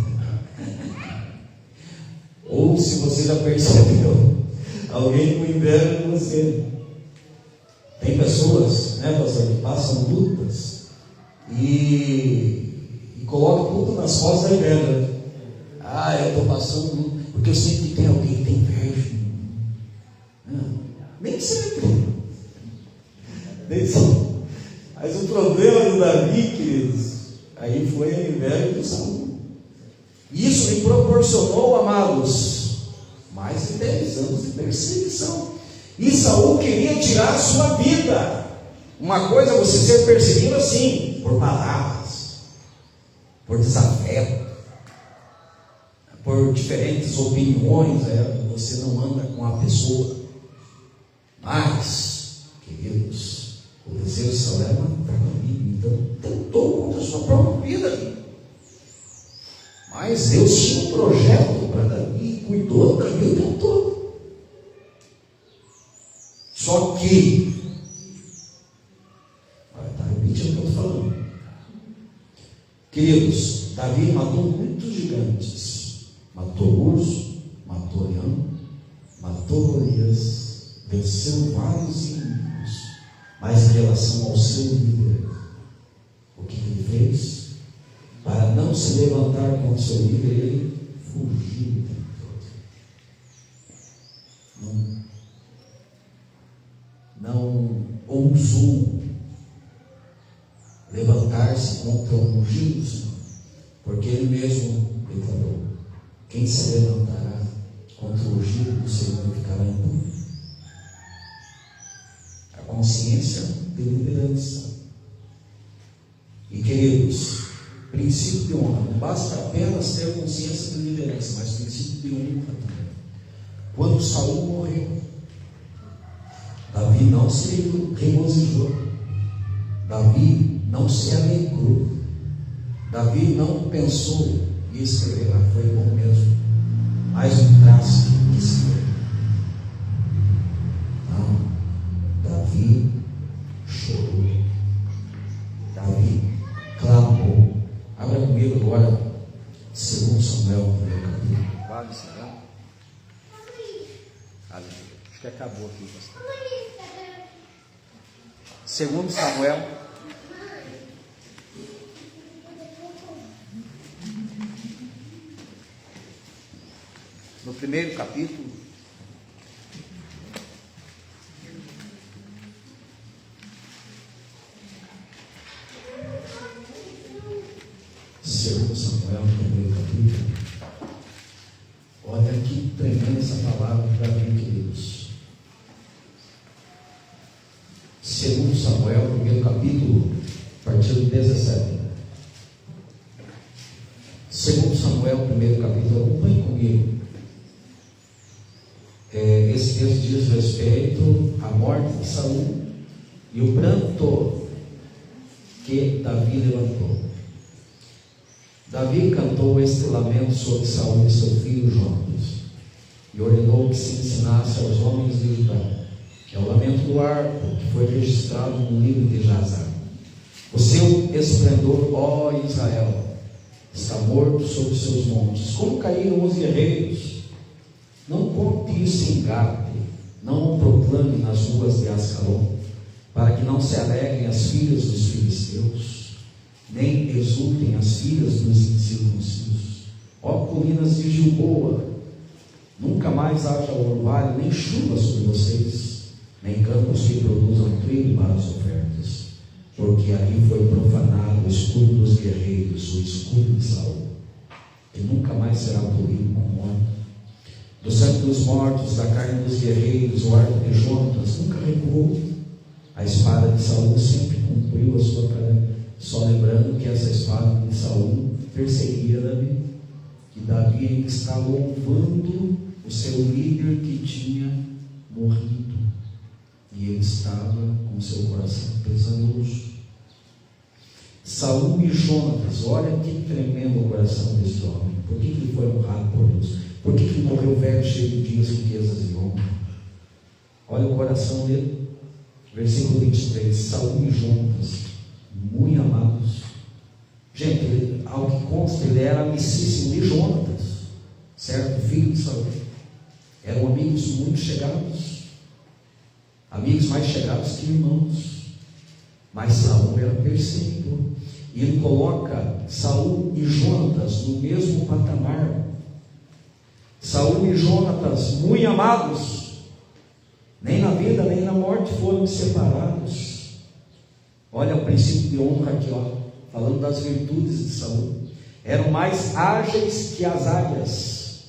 ou se você já percebeu alguém com inveja de você. Tem pessoas, né, pastor, que passam lutas e colocam tudo nas costas da inveja. Eu estou passando luta, porque eu sei que tem alguém que tem inveja. Nem sempre. Mas o problema do Davi, queridos, aí foi a inveja do Saul. Isso lhe proporcionou, amados, mais de 10 anos de perseguição. E Saul queria tirar a sua vida. Uma coisa é você ser perseguido assim, por palavras, por desafeto, por diferentes opiniões, você não anda com a pessoa. Mas, queridos, o desejo de Saul era matar Davi, então tentou contra a sua própria vida. Mas Deus tinha um projeto para Davi, cuidou de Davi o tempo todo. Só que, está repetindo o que eu estou falando, queridos, Davi matou muitos gigantes, matou urso, matou leão, matou Golias, venceu vários inimigos, mas em relação ao seu líder, o que ele fez? Para não se levantar contra o seu líder, ele fugiu o tempo todo. Não ousou levantar-se contra o ungido do Senhor, porque ele mesmo declarou: quem se levantará contra o ungido do Senhor ficará impune. A consciência de liderança. E queridos, princípio de honra, não basta apenas ter consciência de liderança, mas princípio de honra também. Quando Saul morreu, Davi não se regozijou, Davi não se alegrou, Davi não pensou em escrever, foi bom mesmo, mais um traço que se foi. Não, Davi chorou, Davi clamou. Abra comigo agora, 2 Samuel, primeiro capítulo. Vale, será? Aleluia. Acho que acabou aqui, pastor. 2 Samuel. No primeiro capítulo. Samuel, no primeiro capítulo. Olha que tremenda essa palavra para mim, queridos. 2 Samuel, primeiro capítulo, a partir do 17. 2 Samuel, primeiro capítulo, acompanhe comigo. Esse texto diz respeito à morte de Saul e o pranto que Davi levantou. Davi cantou este lamento sobre Saul e seu filho Jonas, e ordenou que se ensinasse aos homens de Judá, que é o lamento do arco, que foi registrado no livro de Jazar. O seu esplendor, ó Israel, está morto sobre os seus montes. Como caíram os guerreiros? Não conte isso em Gate, não o proclame nas ruas de Ascalon, para que não se alegrem as filhas dos filisteus, nem exultem as filhas dos incircuncisos. Ó colinas de Gilboa, nunca mais haja orvalho, nem chuva sobre vocês, nem campos que produzam trigo para as ofertas, porque ali foi profanado o escudo dos guerreiros, o escudo de Saul, que nunca mais será poluído com morte. Do sangue dos mortos, da carne dos guerreiros, o arco de Jonas nunca recuou. A espada de Saul sempre cumpriu a sua tarefa. Só lembrando que essa espada de Saul perseguia Davi, que Davi ainda está louvando o seu líder que tinha morrido, e ele estava com seu coração pesaroso. Saul e Jonatas, olha que tremendo o coração desse homem. Por que ele foi honrado por Deus? Por que ele morreu velho, cheio de dias, riquezas e honra? Olha o coração dele. Versículo 23. Saul e Jonatas, muito amados. Gente, ele, ao que consta, ele era amicíssimo de Jonatas, certo? Filho de Saul. Eram amigos muito chegados, amigos mais chegados que irmãos. Mas Saul era perseguidor, e ele coloca Saul e Jonatas no mesmo patamar. Saul e Jonatas, muito amados, nem na vida nem na morte foram separados. Olha o princípio de honra aqui, ó, falando das virtudes de Saul. Eram mais ágeis que as águias,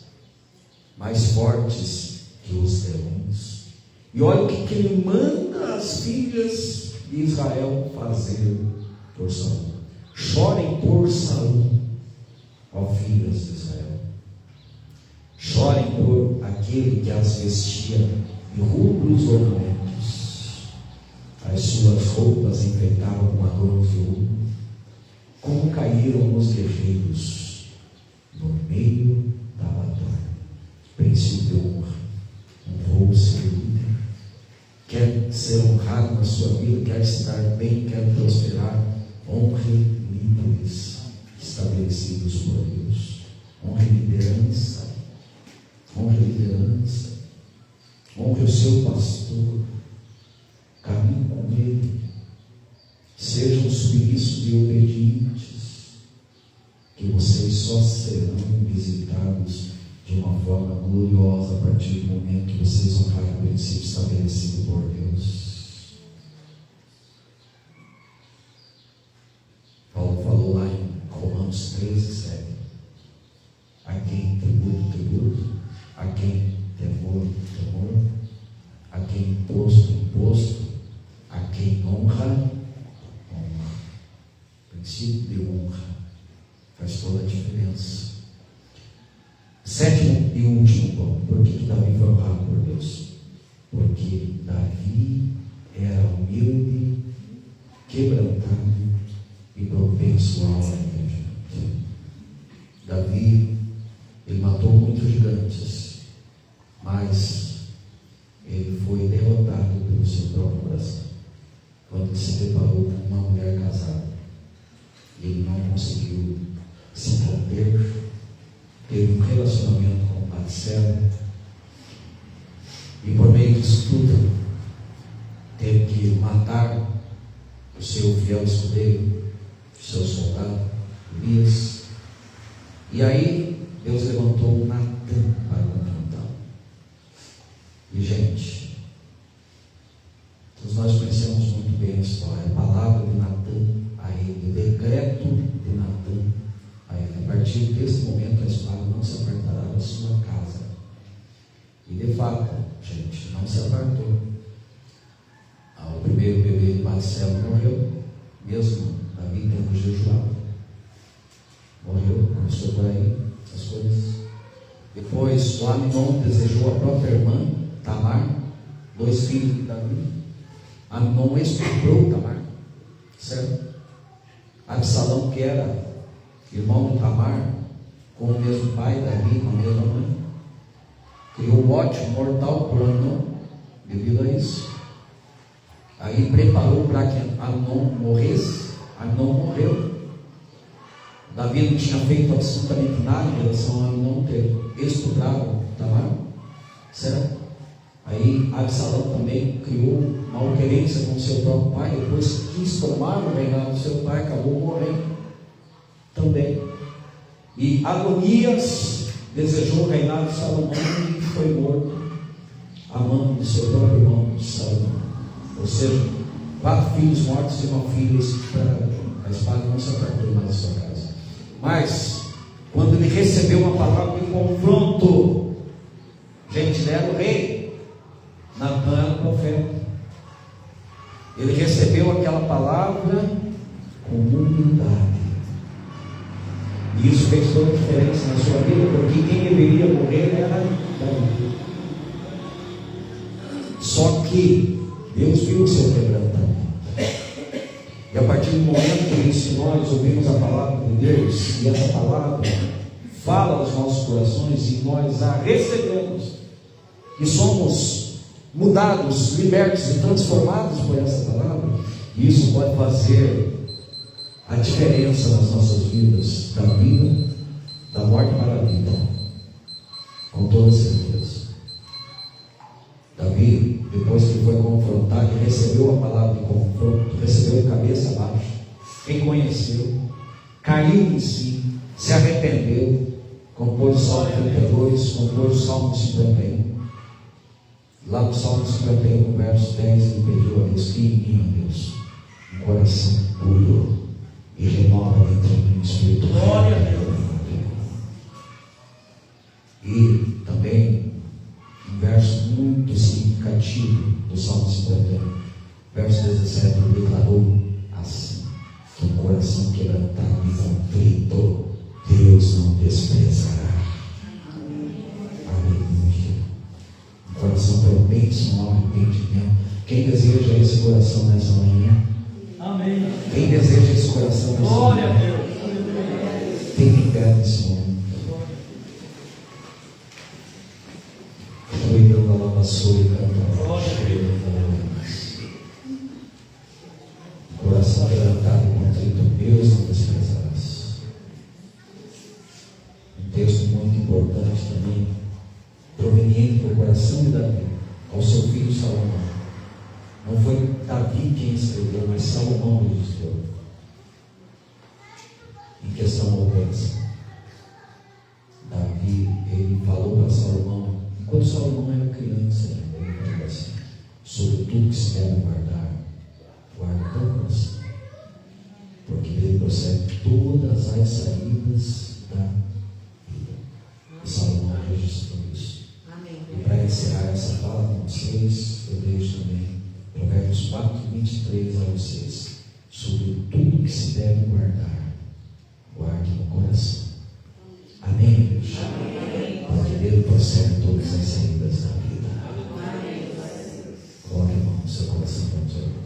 mais fortes que os leões. E olha o que ele manda as filhas de Israel fazer por Saul. Chorem por Saul, ó filhas de Israel. Chorem por aquele que as vestia de rubros ornamentos. As suas roupas enfeitavam com adornos de ouro. Como caíram os guerreiros no meio da batalha. Princípio de honra. Honrou o seu líder. Quer ser honrado na sua vida, quer estar bem, quer prosperar. Honre líderes estabelecidos por Deus. Honre liderança. Honre liderança. Honre o seu pastor. Caminhe com ele. Sejam submissos e obedientes, que vocês só serão visitados de uma forma gloriosa a partir do momento que vocês honrarem o princípio estabelecido por Deus. Paulo falou lá em Romanos 13:7: a quem tributo, tributo, a quem temor, temor, a quem imposto, imposto, a quem honra, princípio de honra faz toda a diferença. Sétimo e último ponto: por que Davi foi honrado por Deus? Porque Davi era humilde, quebrantado e propenso ao arrependimento. Davi, ele matou muitos gigantes, mas ele foi derrotado pelo seu próprio coração, quando ele se deparou com uma mulher casada. Ele não conseguiu se conter, teve um relacionamento com Batseba, e por meio disso tudo, teve que matar o seu fiel escudeiro, o seu soldado, Urias. E aí, Deus levantou Natã para confrontá-lo. E gente, todos nós conhecemos muito bem a história, a palavra de Natã a ele, o decreto de Natã a ele: a partir desse momento a espada não se apartará da sua casa. E de fato, gente, não se apartou. O primeiro bebê de Batseba morreu, mesmo Davi tendo jejuado. Morreu, começou por aí essas coisas. Depois o Aminon desejou a própria irmã Tamar, 2 filhos de Davi. Aminon estuprou Tamar, certo? Absalão, que era irmão de Tamar, com o mesmo pai, Davi, com a mesma mãe, criou um ódio mortal por Aminon devido a isso. Aí preparou para que Aminon morresse. Aminon morreu. Davi não tinha feito absolutamente nada em relação a Aminon ter estuprado Tamar, certo? Aí Absalão também criou malquerência com seu próprio pai, depois quis tomar o reinado do seu pai, acabou morrendo também. E Adonias desejou o reinado de Salomão e foi morto, amando o seu próprio irmão Salomão. Ou seja, 4 filhos mortos e uma filha estuprada. A espada não se apartou mais da sua casa. Mas quando ele recebeu uma palavra de confronto, gente, ele era o rei, Natã era o profeta. Ele recebeu aquela palavra com humildade, e isso fez toda a diferença na sua vida, porque quem deveria morrer era Davi. Só que Deus viu o seu quebrantamento, e a partir do momento que nós ouvimos a palavra de Deus, e essa palavra fala aos nossos corações, e nós a recebemos, e somos mudados, libertos e transformados por essa palavra, e isso pode fazer a diferença nas nossas vidas, da vida, da morte para a vida, com toda certeza. Davi, depois que foi confrontado, recebeu a palavra de confronto, recebeu de cabeça abaixo, reconheceu, caiu em si, se arrependeu, compôs o Salmo 32, compôs o Salmo 51. Lá no Salmo 51, verso 10, ele pediu a Deus: cria em mim, ó Deus, um coração puro e renova dentro de mim o Espírito. Glória a Deus. E também um verso muito significativo do Salmo 50, verso 17, ele declarou assim: que um coração quebrantado e contrito Deus não desprezará. Aleluia. Um coração propenso ao arrependimento. Quem deseja esse coração nessa manhã? Amém. Quem deseja esse coração nessa Glória a manhã? Deus. Tem que entrar nesse momento. Fluindo a lavaçou e cantando. Coração quebrantado e contrito, Deus não desprezarás. Um texto muito importante também, proveniente do coração de Davi, ao seu filho Salomão. Não foi Davi quem escreveu, mas Salomão registrou. Em questão ao coração. Davi, ele falou para Salomão, enquanto Salomão era criança, ele falou assim: sobre tudo que se deve guardar, guarda teu coração, porque dele procede todas as saídas da vida. E Salomão registrou isso. Amém. E para encerrar essa fala com vocês, eu deixo também Provérbios 4:23 a vocês. Sobre tudo que se deve guardar, guarde no coração. Amém, igreja? Porque dele procede todas as saídas da vida. Coloque a mão no seu coração, vamos orar.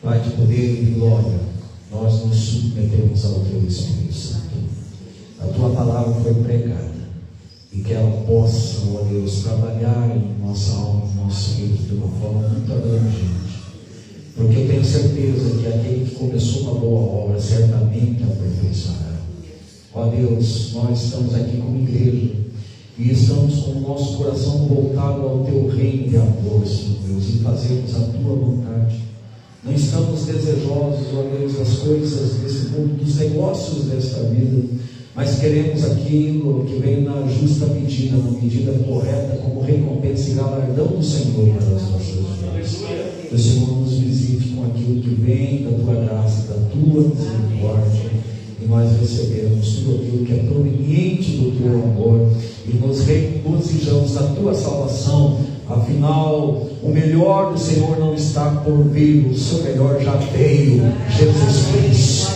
Pai de poder e de glória, nós nos submetemos ao Teu Espírito Santo. A Tua palavra foi pregada e que ela possa, ó Deus, trabalhar em nossa alma, em nosso espírito de uma forma muito abrangente. Porque eu tenho certeza que aquele que começou uma boa obra certamente aperfeiçoará. Ó Deus, nós estamos aqui como igreja e estamos com o nosso coração voltado ao Teu reino de amor, Senhor Deus, e fazermos a Tua vontade. Não estamos desejosos, ó Deus, das coisas desse mundo, dos negócios desta vida, mas queremos aquilo que vem na justa medida, na medida correta, como recompensa e galardão do Senhor para as nossas vidas. Que o Senhor nos visite com aquilo que vem da Tua graça, da Tua misericórdia, e nós recebemos tudo aquilo que é proveniente do Teu amor, e nos regozijamos na Tua salvação. Afinal, o melhor do Senhor não está por vir, o seu melhor já veio, Jesus Cristo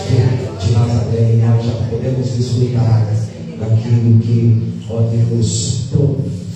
de Nazaré, e nós já podemos desfrutar daquilo que, ó Deus,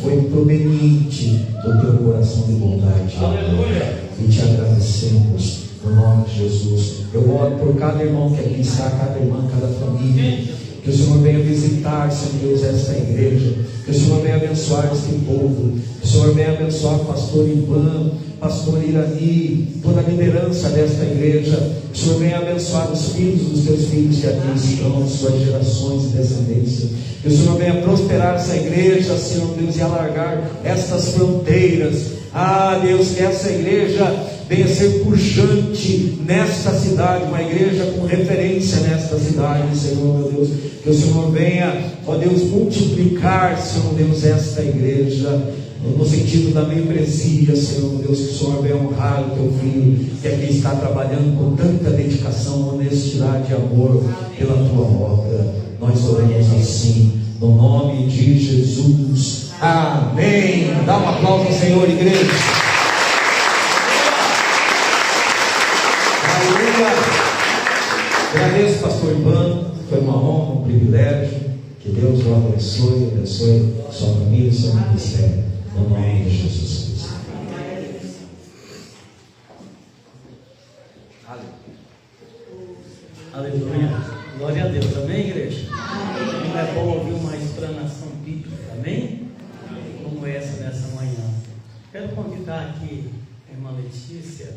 foi proveniente do Teu coração de bondade. Aleluia. E te agradecemos no nome de Jesus. Eu oro por cada irmão que aqui está, cada irmã, cada família. Que o Senhor venha visitar, Senhor Deus, esta igreja. Que o Senhor venha abençoar este povo. Que o Senhor venha abençoar o pastor Ivan, pastor Irani, toda a liderança desta igreja. Que o Senhor venha abençoar os filhos dos Teus filhos que aqui estão, suas gerações e descendência. Que o Senhor venha prosperar essa igreja, Senhor Deus, e alargar estas fronteiras. Ah, Deus, que essa igreja venha ser pujante nesta cidade, uma igreja com referência nesta cidade, Senhor, meu Deus. Que o Senhor venha, ó Deus, multiplicar, Senhor Deus, esta igreja, no sentido da membresia, Senhor Deus. Que o Senhor venha honrar o Teu Filho, que aqui está trabalhando com tanta dedicação, honestidade e amor pela Tua obra. Nós oramos assim, no nome de Jesus. Amém. Dá um aplauso ao Senhor, igreja. Agradeço, pastor Ivan, foi uma honra, um privilégio. Que Deus o abençoe, abençoe sua família e seu ministério, no nome de Jesus Cristo. Aleluia. Glória a Deus. Amém, igreja? Como é bom ouvir uma explanação bíblica. Amém? Como essa nessa manhã. Quero convidar aqui a irmã Letícia